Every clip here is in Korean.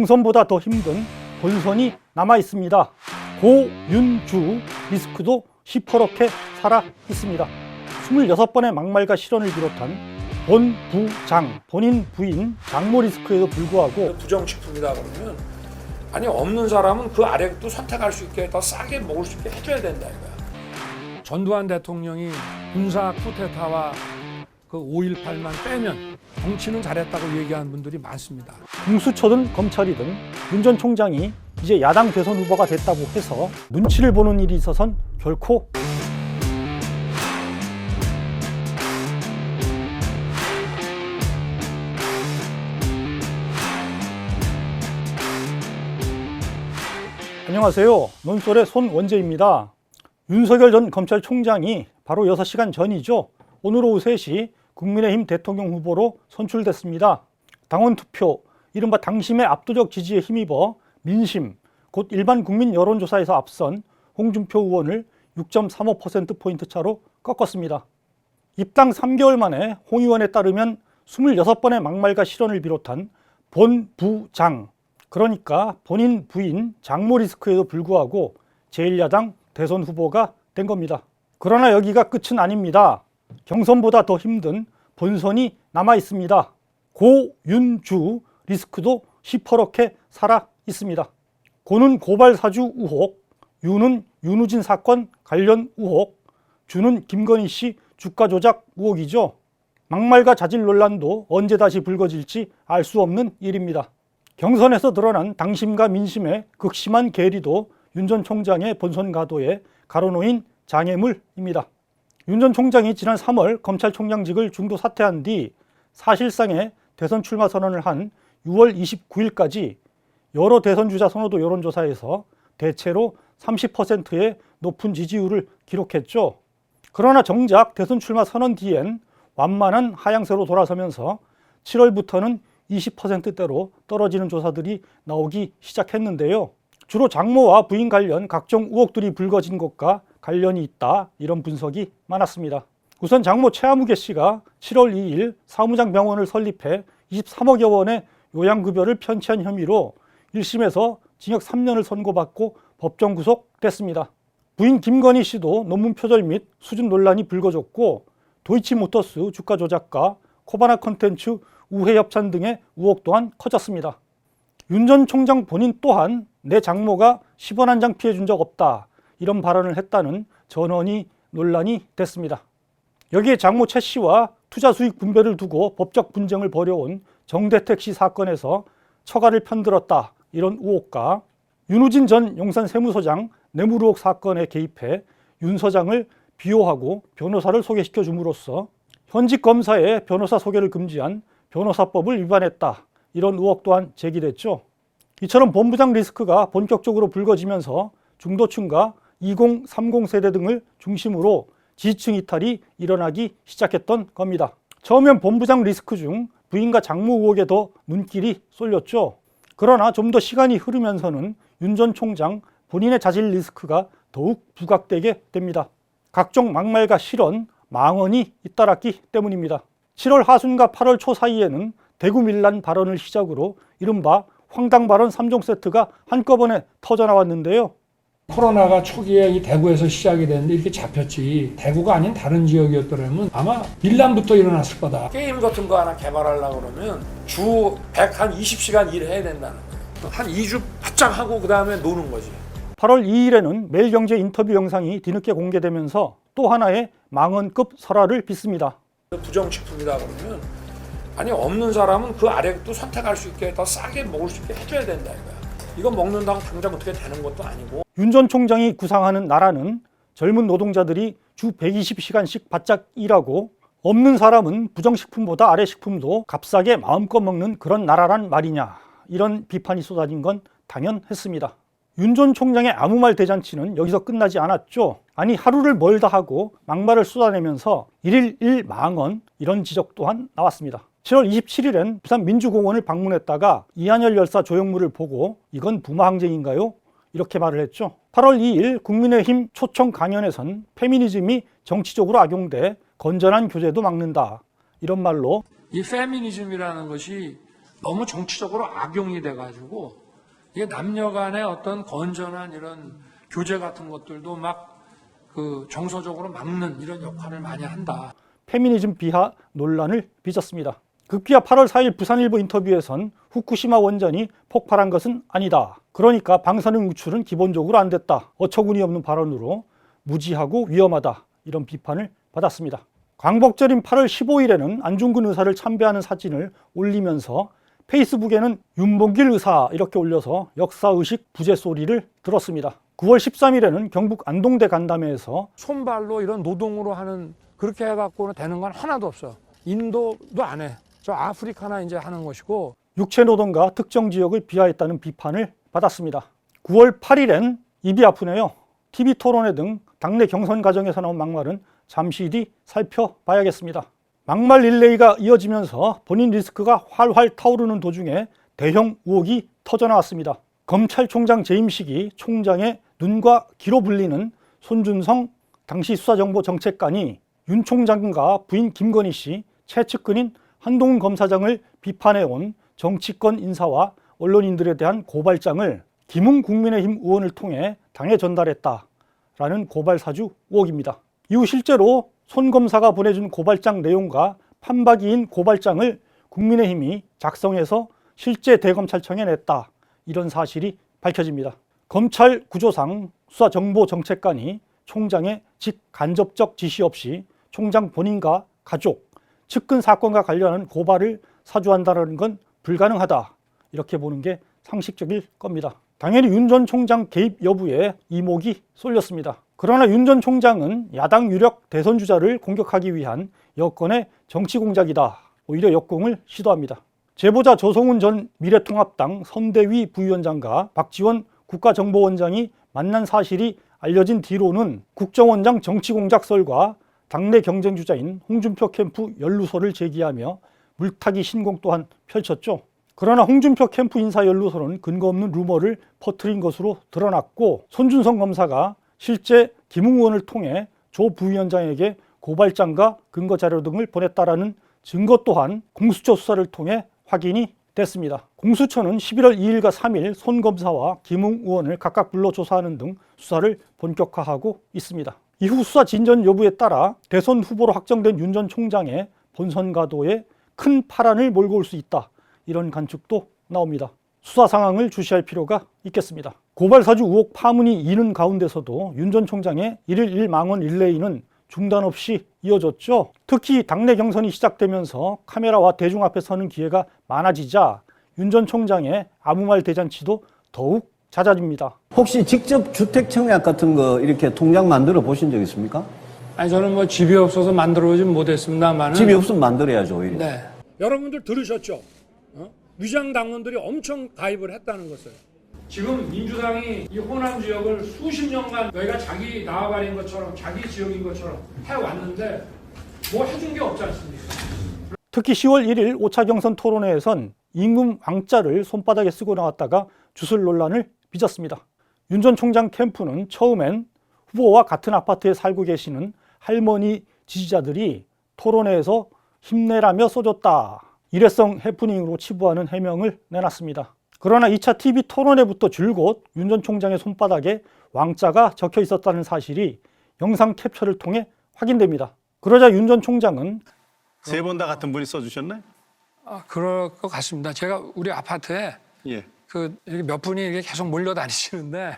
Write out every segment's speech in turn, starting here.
경선보다 더 힘든 본선이 남아 있습니다. 고윤주 리스크도 시퍼렇게 살아 있습니다. 26번의 막말과 실언을 비롯한 본, 부, 장, 본인, 부인, 장모 리스크에도 불구하고 부정식품이다 그러면 아니 없는 사람은 그 아래도 선택할 수 있게 더 싸게 먹을 수 있게 해줘야 된다 이거야. 전두환 대통령이 군사 쿠데타와 그 5.18만 빼면 정치는 잘했다고 얘기하는 분들이 많습니다. 공수처든 검찰이든 윤 전 총장이 이제 야당 대선 후보가 됐다고 해서 눈치를 보는 일이 있어선 결코 안녕하세요. 논설의 손원재입니다. 윤석열 전 검찰총장이 바로 6시간 전이죠. 오늘 오후 3시 국민의힘 대통령 후보로 선출됐습니다. 당원 투표, 이른바 당심의 압도적 지지에 힘입어 민심, 곧 일반 국민 여론조사에서 앞선 홍준표 의원을 6.35%포인트 차로 꺾었습니다. 입당 3개월 만에 홍 의원에 따르면 26번의 막말과 실언을 비롯한 본, 부, 장, 그러니까 본인, 부인, 장모 리스크에도 불구하고 제1야당 대선 후보가 된 겁니다. 그러나 여기가 끝은 아닙니다. 경선보다 더 힘든 본선이 남아 있습니다. 고윤주 리스크도 시퍼렇게 살아 있습니다. 고는 고발 사주 의혹, 유는 윤우진 사건 관련 의혹, 주는 김건희 씨 주가 조작 의혹이죠. 막말과 자질 논란도 언제 다시 불거질지 알 수 없는 일입니다. 경선에서 드러난 당심과 민심의 극심한 괴리도 윤 전 총장의 본선 가도에 가로놓인 장애물입니다. 윤 전 총장이 지난 3월 검찰총장직을 중도 사퇴한 뒤 사실상의 대선 출마 선언을 한 6월 29일까지 여러 대선 주자 선호도 여론조사에서 대체로 30%의 높은 지지율을 기록했죠. 그러나 정작 대선 출마 선언 뒤엔 완만한 하향세로 돌아서면서 7월부터는 20%대로 떨어지는 조사들이 나오기 시작했는데요. 주로 장모와 부인 관련 각종 의혹들이 불거진 것과 관련이 있다, 이런 분석이 많았습니다. 우선 장모 최아무개 씨가 7월 2일 사무장 병원을 설립해 23억여 원의 요양급여를 편취한 혐의로 1심에서 징역 3년을 선고받고 법정 구속됐습니다. 부인 김건희 씨도 논문 표절 및 수준 논란이 불거졌고 도이치모터스 주가 조작과 코바나 콘텐츠 우회 협찬 등의 의혹 또한 커졌습니다. 윤 전 총장 본인 또한 내 장모가 10원 한 장 피해준 적 없다, 이런 발언을 했다는 전언이 논란이 됐습니다. 여기에 장모 최 씨와 투자 수익 분배를 두고 법적 분쟁을 벌여온 정대택 씨 사건에서 처가를 편들었다, 이런 의혹과 윤우진 전 용산 세무서장 뇌물 의혹 사건에 개입해 윤 서장을 비호하고 변호사를 소개시켜 줌으로써 현직 검사의 변호사 소개를 금지한 변호사법을 위반했다, 이런 의혹 또한 제기됐죠. 이처럼 본부장 리스크가 본격적으로 불거지면서 중도층과 20, 30 세대 등을 중심으로 지지층 이탈이 일어나기 시작했던 겁니다. 처음엔 본부장 리스크 중 부인과 장모 의혹에 더 눈길이 쏠렸죠. 그러나 좀 더 시간이 흐르면서는 윤 전 총장 본인의 자질 리스크가 더욱 부각되게 됩니다. 각종 막말과 실언, 망언이 잇따랐기 때문입니다. 7월 하순과 8월 초 사이에는 대구 밀란 발언을 시작으로 이른바 황당 발언 3종 세트가 한꺼번에 터져나왔는데요. 코로나가 초기에 이 대구에서 시작이 됐는데 이렇게 잡혔지 대구가 아닌 다른 지역이었더라면 아마 밀란부터 일어났을 거다. 게임 같은 거 하나 개발하려고 그러면 주 120시간 일해야 된다는 거예요. 한 2주 바짝 하고 그 다음에 노는 거지. 8월 2일에는 매일경제 인터뷰 영상이 뒤늦게 공개되면서 또 하나의 망언급 설화를 빚습니다. 부정식품이다 그러면 아니 없는 사람은 그 아래도 선택할 수 있게 더 싸게 먹을 수 있게 해줘야 된다 이거야. 이거 먹는다고 당장 어떻게 되는 것도 아니고. 윤 전 총장이 구상하는 나라는 젊은 노동자들이 주 120시간씩 바짝 일하고 없는 사람은 부정식품보다 아래 식품도 값싸게 마음껏 먹는 그런 나라란 말이냐, 이런 비판이 쏟아진 건 당연했습니다. 윤 전 총장의 아무 말 대잔치는 여기서 끝나지 않았죠. 아니 하루를 멀다 하고 막말을 쏟아내면서 1일 1망언, 이런 지적 또한 나왔습니다. 7월 27일엔 부산 민주공원을 방문했다가 이한열 열사 조형물을 보고 이건 부마항쟁인가요? 이렇게 말을 했죠. 8월 2일 국민의힘 초청 강연에선 페미니즘이 정치적으로 악용돼 건전한 교제도 막는다, 이런 말로 이 페미니즘이라는 것이 너무 정치적으로 악용이 돼가지고 이게 남녀 간의 어떤 건전한 이런 교제 같은 것들도 막 그 정서적으로 막는 이런 역할을 많이 한다. 페미니즘 비하 논란을 빚었습니다. 급기야 8월 4일 부산일보 인터뷰에선 후쿠시마 원전이 폭발한 것은 아니다. 그러니까 방사능 유출은 기본적으로 안 됐다. 어처구니 없는 발언으로 무지하고 위험하다. 이런 비판을 받았습니다. 광복절인 8월 15일에는 안중근 의사를 참배하는 사진을 올리면서 페이스북에는 윤봉길 의사 이렇게 올려서 역사의식 부재 소리를 들었습니다. 9월 13일에는 경북 안동대 간담회에서 손발로 이런 노동으로 하는 그렇게 해갖고는 되는 건 하나도 없어. 인도도 안 해. 저 아프리카나 이제 하는 것이고. 육체노동과 특정 지역을 비하했다는 비판을 받았습니다. 9월 8일엔 입이 아프네요. TV토론회 등 당내 경선 과정에서 나온 막말은 잠시 뒤 살펴봐야겠습니다. 막말 릴레이가 이어지면서 본인 리스크가 활활 타오르는 도중에 대형 의혹이 터져나왔습니다. 검찰총장 재임식이 총장의 눈과 귀로 불리는 손준성 당시 수사정보정책관이 윤 총장과 부인 김건희 씨 최측근인 한동훈 검사장을 비판해온 정치권 인사와 언론인들에 대한 고발장을 김웅 국민의힘 의원을 통해 당에 전달했다라는 고발사주 의혹입니다. 이후 실제로 손 검사가 보내준 고발장 내용과 판박이인 고발장을 국민의힘이 작성해서 실제 대검찰청에 냈다. 이런 사실이 밝혀집니다. 검찰 구조상 수사정보정책관이 총장의 직간접적 지시 없이 총장 본인과 가족, 측근 사건과 관련한 고발을 사주한다는 건 불가능하다. 이렇게 보는 게 상식적일 겁니다. 당연히 윤 전 총장 개입 여부에 이목이 쏠렸습니다. 그러나 윤 전 총장은 야당 유력 대선 주자를 공격하기 위한 여권의 정치 공작이다. 오히려 역공을 시도합니다. 제보자 조성훈 전 미래통합당 선대위 부위원장과 박지원 국가정보원장이 만난 사실이 알려진 뒤로는 국정원장 정치공작 설과 당내 경쟁주자인 홍준표 캠프 연루설을 제기하며 물타기 신공 또한 펼쳤죠. 그러나 홍준표 캠프 인사 연루설은 근거 없는 루머를 퍼뜨린 것으로 드러났고, 손준성 검사가 실제 김웅 의원을 통해 조 부위원장에게 고발장과 근거 자료 등을 보냈다라는 증거 또한 공수처 수사를 통해 확인이 됐습니다. 공수처는 11월 2일과 3일 손 검사와 김웅 의원을 각각 불러 조사하는 등 수사를 본격화하고 있습니다. 이후 수사 진전 여부에 따라 대선 후보로 확정된 윤 전 총장의 본선 가도에 큰 파란을 몰고 올 수 있다. 이런 관측도 나옵니다. 수사 상황을 주시할 필요가 있겠습니다. 고발사주 의혹 파문이 이는 가운데서도 윤 전 총장의 1일 1망원 릴레이는 중단 없이 이어졌죠. 특히 당내 경선이 시작되면서 카메라와 대중 앞에 서는 기회가 많아지자 윤 전 총장의 아무 말 대잔치도 더욱 잦아집니다. 혹시 직접 주택 청약 같은 거 이렇게 통장 만들어 보신 적 있습니까? 아니 저는 뭐 집이 없어서 만들어오진 못했습니다만. 집이 없으면 만들어야죠, 오히려. 네. 여러분들 들으셨죠? 위장 당원들이 엄청 가입을 했다는 것을. 지금 민주당이 이 호남 지역을 수십 년간 여기가 자기 나와바린 것처럼 자기 지역인 것처럼 해왔는데 뭐 해준 게 없지 않습니까? 특히 10월 1일 5차 경선 토론회에선 임금 왕자를 손바닥에 쓰고 나왔다가 주술 논란을 빚었습니다. 윤 전 총장 캠프는 처음엔 후보와 같은 아파트에 살고 계시는 할머니 지지자들이 토론회에서 힘내라며 써줬다. 일회성 해프닝으로 치부하는 해명을 내놨습니다. 그러나 2차 TV 토론회부터 줄곧 윤 전 총장의 손바닥에 왕자가 적혀 있었다는 사실이 영상 캡처를 통해 확인됩니다. 그러자 윤 전 총장은 세 번 다 같은 분이 써주셨나요? 그럴 것 같습니다. 제가 우리 아파트에 예. 이렇게 몇 분이 이렇게 계속 몰려다니시는데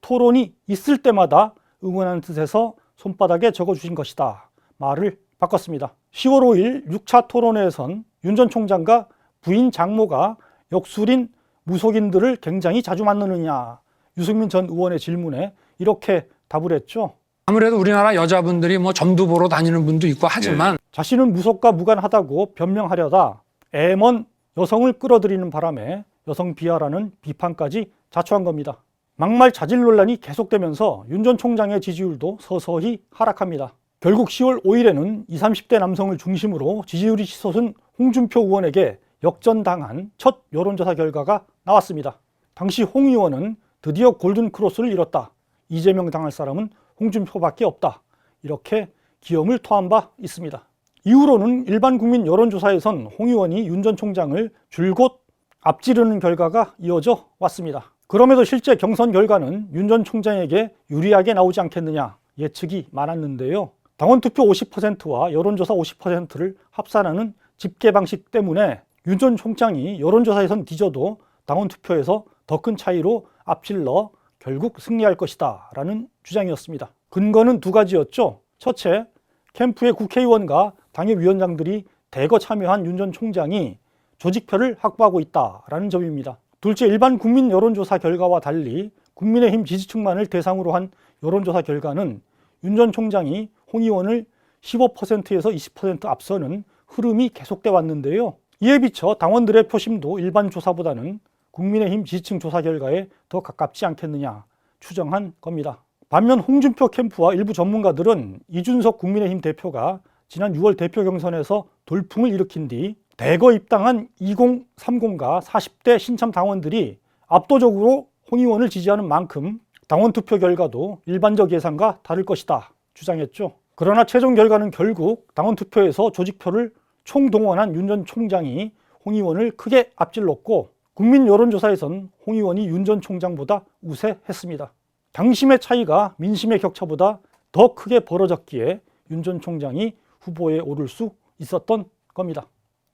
토론이 있을 때마다 응원하는 뜻에서 손바닥에 적어주신 것이다. 말을 바꿨습니다. 10월 5일 6차 토론회에선 윤 전 총장과 부인 장모가 역술인 무속인들을 굉장히 자주 만나느냐, 유승민 전 의원의 질문에 이렇게 답을 했죠. 아무래도 우리나라 여자분들이 뭐 점도 보러 다니는 분도 있고 하지만 자신은 무속과 무관하다고 변명하려다 애먼 여성을 끌어들이는 바람에 여성 비하라는 비판까지 자초한 겁니다. 막말 자질 논란이 계속되면서 윤 전 총장의 지지율도 서서히 하락합니다. 결국 10월 5일에는 20, 30대 남성을 중심으로 지지율이 치솟은 홍준표 의원에게 역전당한 첫 여론조사 결과가 나왔습니다. 당시 홍 의원은 드디어 골든크로스를 잃었다. 이재명 당할 사람은 홍준표밖에 없다. 이렇게 기염을 토한 바 있습니다. 이후로는 일반 국민 여론조사에선 홍 의원이 윤 전 총장을 줄곧 앞지르는 결과가 이어져 왔습니다. 그럼에도 실제 경선 결과는 윤 전 총장에게 유리하게 나오지 않겠느냐 예측이 많았는데요. 당원투표 50%와 여론조사 50%를 합산하는 집계 방식 때문에 윤 전 총장이 여론조사에선 뒤져도 당원투표에서 더 큰 차이로 앞질러 결국 승리할 것이다 라는 주장이었습니다. 근거는 두 가지였죠. 첫째, 캠프의 국회의원과 당협위원장들이 대거 참여한 윤 전 총장이 조직표를 확보하고 있다라는 점입니다. 둘째, 일반 국민 여론조사 결과와 달리 국민의힘 지지층만을 대상으로 한 여론조사 결과는 윤 전 총장이 홍 의원을 15%에서 20% 앞서는 흐름이 계속돼 왔는데요. 이에 비춰 당원들의 표심도 일반 조사보다는 국민의힘 지지층 조사 결과에 더 가깝지 않겠느냐 추정한 겁니다. 반면 홍준표 캠프와 일부 전문가들은 이준석 국민의힘 대표가 지난 6월 대표 경선에서 돌풍을 일으킨 뒤 대거 입당한 2030과 40대 신참 당원들이 압도적으로 홍 의원을 지지하는 만큼 당원 투표 결과도 일반적 예상과 다를 것이다 주장했죠. 그러나 최종 결과는 결국 당원 투표에서 조직표를 총동원한 윤 전 총장이 홍 의원을 크게 앞질렀고 국민 여론조사에선 홍 의원이 윤 전 총장보다 우세했습니다. 당심의 차이가 민심의 격차보다 더 크게 벌어졌기에 윤 전 총장이 후보에 오를 수 있었던 겁니다.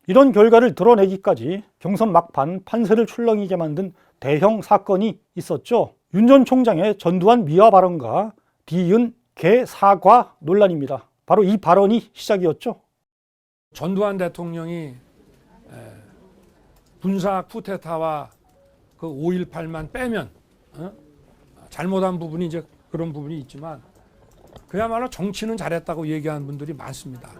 이런 결과를 드러내기까지 경선 막판 판세를 출렁이게 만든 대형 사건이 있었죠. 윤 전 총장의 전두환 미화 발언과 뒤이은 개 사과 논란입니다. 바로 이 발언이 시작이었죠. 전두환 대통령이 군사 쿠데타와 그 5.18만 빼면 잘못한 부분이 이제 그런 부분이 있지만 그야말로 정치는 잘했다고 얘기하는 분들이 많습니다.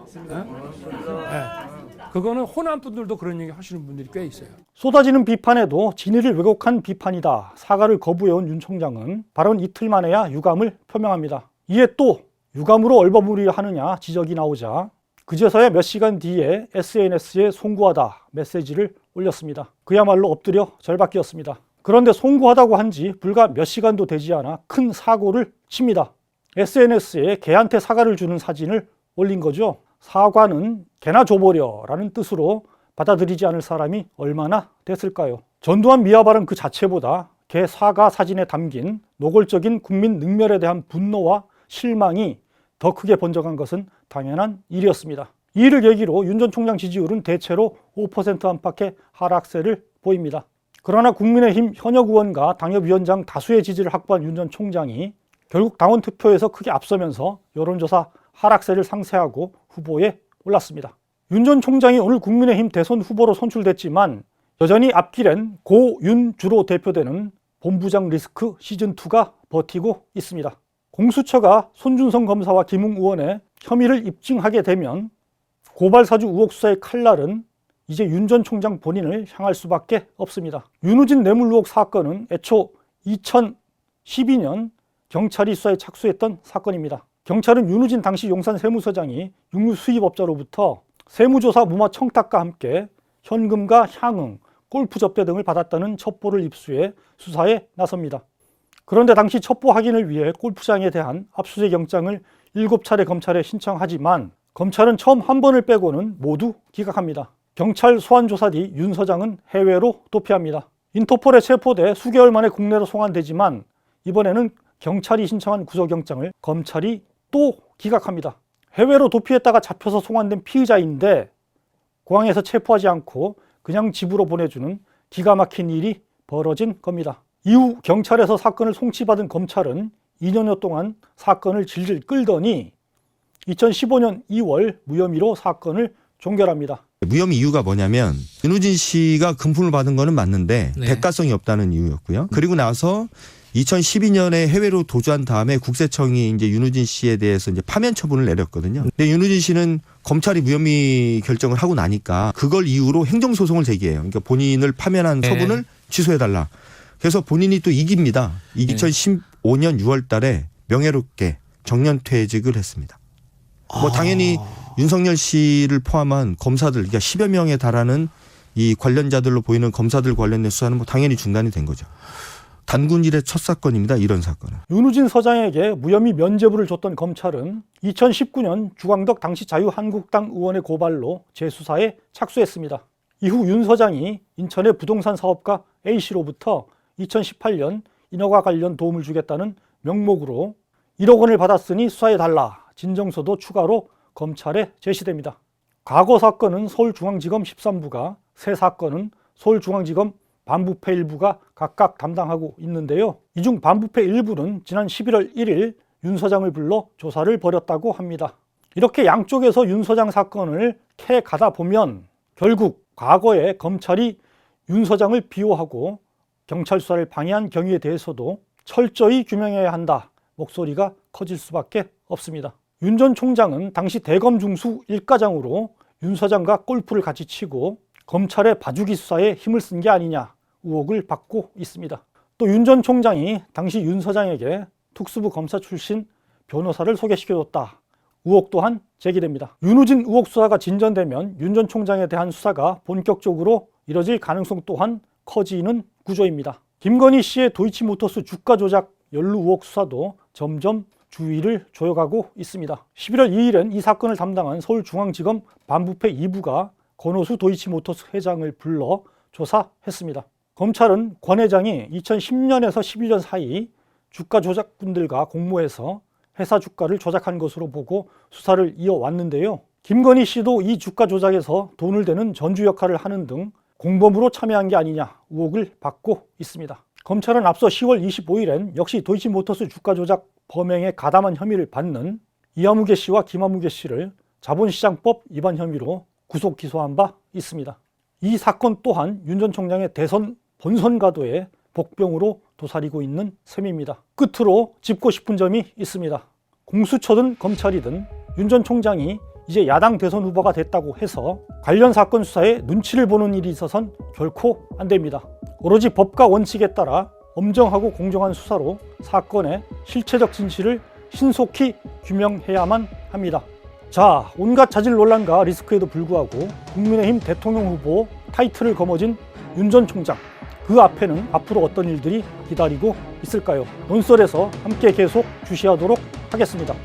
그거는 호남 분들도 그런 얘기 하시는 분들이 꽤 있어요. 쏟아지는 비판에도 진위를 왜곡한 비판이다. 사과를 거부해온 윤 총장은 발언 이틀 만에야 유감을 표명합니다. 이에 또 유감으로 얼버무리하느냐 지적이 나오자 그제서야 몇 시간 뒤에 SNS에 송구하다 메시지를 올렸습니다. 그야말로 엎드려 절받기였습니다. 그런데 송구하다고 한 지 불과 몇 시간도 되지 않아 큰 사고를 칩니다. SNS에 개한테 사과를 주는 사진을 올린 거죠. 사과는 개나 줘버려 라는 뜻으로 받아들이지 않을 사람이 얼마나 됐을까요? 전두환 미화 발언 그 자체보다 개 사과 사진에 담긴 노골적인 국민 능멸에 대한 분노와 실망이 더 크게 번져간 것은 당연한 일이었습니다. 이 일을 계기로 윤 전 총장 지지율은 대체로 5% 안팎의 하락세를 보입니다. 그러나 국민의힘 현역 의원과 당협위원장 다수의 지지를 확보한 윤 전 총장이 결국 당원 투표에서 크게 앞서면서 여론조사 하락세를 상쇄하고 후보에 올랐습니다. 윤 전 총장이 오늘 국민의힘 대선 후보로 선출됐지만 여전히 앞길엔 고윤주로 대표되는 본부장 리스크 시즌2가 버티고 있습니다. 공수처가 손준성 검사와 김웅 의원의 혐의를 입증하게 되면 고발사주 의혹 수사의 칼날은 이제 윤 전 총장 본인을 향할 수밖에 없습니다. 윤우진 뇌물 의혹 사건은 애초 2012년 경찰이 수사에 착수했던 사건입니다. 경찰은 윤우진 당시 용산 세무서장이 육류 수입업자로부터 세무조사 무마 청탁과 함께 현금과 향응, 골프 접대 등을 받았다는 첩보를 입수해 수사에 나섭니다. 그런데 당시 첩보 확인을 위해 골프장에 대한 압수수색 영장을 7차례 검찰에 신청하지만 검찰은 처음 한 번을 빼고는 모두 기각합니다. 경찰 소환조사 뒤 윤 서장은 해외로 도피합니다. 인터폴에 체포돼 수개월 만에 국내로 송환되지만 이번에는 경찰이 신청한 구속영장을 검찰이 또 기각합니다. 해외로 도피했다가 잡혀서 송환된 피의자인데 공항에서 체포하지 않고 그냥 집으로 보내주는 기가 막힌 일이 벌어진 겁니다. 이후 경찰에서 사건을 송치받은 검찰은 2년여 동안 사건을 질질 끌더니 2015년 2월 무혐의로 사건을 종결합니다. 무혐의 이유가 뭐냐면 윤우진 씨가 금품을 받은 거는 맞는데 대가성이 없다는 이유였고요. 그리고 나서 2012년에 해외로 도주한 다음에 국세청이 이제 윤우진 씨에 대해서 이제 파면 처분을 내렸거든요. 근데 윤우진 씨는 검찰이 무혐의 결정을 하고 나니까 그걸 이유로 행정소송을 제기해요. 그러니까 본인을 파면한 처분을 취소해달라. 그래서 본인이 또 이깁니다. 2015년 6월 달에 명예롭게 정년퇴직을 했습니다. 뭐 당연히 윤석열 씨를 포함한 검사들, 그러니까 10여 명에 달하는 이 관련자들로 보이는 검사들 관련된 수사는 뭐 당연히 중단이 된 거죠. 단군 일의 첫 사건입니다. 이런 사건은. 윤우진 서장에게 무혐의 면죄부를 줬던 검찰은 2019년 주광덕 당시 자유한국당 의원의 고발로 재수사에 착수했습니다. 이후 윤 서장이 인천의 부동산 사업가 A씨로부터 2018년 인허가 관련 도움을 주겠다는 명목으로 1억 원을 받았으니 수사해달라 진정서도 추가로 검찰에 제시됩니다. 과거 사건은 서울중앙지검 13부가, 새 사건은 서울중앙지검 반부패 일부가 각각 담당하고 있는데요. 이 중 반부패 일부는 지난 11월 1일 윤 서장을 불러 조사를 벌였다고 합니다. 이렇게 양쪽에서 윤 서장 사건을 캐가다 보면 결국 과거에 검찰이 윤 서장을 비호하고 경찰 수사를 방해한 경위에 대해서도 철저히 규명해야 한다 목소리가 커질 수밖에 없습니다. 윤 전 총장은 당시 대검 중수 1가장으로 윤 서장과 골프를 같이 치고 검찰의 봐주기 수사에 힘을 쓴 게 아니냐 의혹을 받고 있습니다. 또 윤 전 총장이 당시 윤 서장에게 특수부 검사 출신 변호사를 소개시켜줬다 의혹 또한 제기됩니다. 윤우진 의혹 수사가 진전되면 윤 전 총장에 대한 수사가 본격적으로 이뤄질 가능성 또한 커지는 구조입니다. 김건희 씨의 도이치모터스 주가 조작 연루 의혹 수사도 점점 주의를 조여가고 있습니다. 11월 2일엔 이 사건을 담당한 서울중앙지검 반부패 2부가 권오수 도이치모터스 회장을 불러 조사했습니다. 검찰은 권 회장이 2010년에서 11년 사이 주가 조작꾼들과 공모해서 회사 주가를 조작한 것으로 보고 수사를 이어왔는데요. 김건희 씨도 이 주가 조작에서 돈을 대는 전주 역할을 하는 등 공범으로 참여한 게 아니냐 의혹을 받고 있습니다. 검찰은 앞서 10월 25일엔 역시 도이치모터스 주가 조작 범행에 가담한 혐의를 받는 이하무개 씨와 김하무개 씨를 자본시장법 위반 혐의로 구속 기소한 바 있습니다. 이 사건 또한 윤 전 총장의 대선 본선과도의 복병으로 도사리고 있는 셈입니다. 끝으로 짚고 싶은 점이 있습니다. 공수처든 검찰이든 윤 전 총장이 이제 야당 대선 후보가 됐다고 해서 관련 사건 수사에 눈치를 보는 일이 있어선 결코 안 됩니다. 오로지 법과 원칙에 따라 엄정하고 공정한 수사로 사건의 실체적 진실을 신속히 규명해야만 합니다. 자, 온갖 자질 논란과 리스크에도 불구하고 국민의힘 대통령 후보 타이틀을 거머쥔 윤 전 총장, 그 앞에는 앞으로 어떤 일들이 기다리고 있을까요? 논설에서 함께 계속 주시하도록 하겠습니다.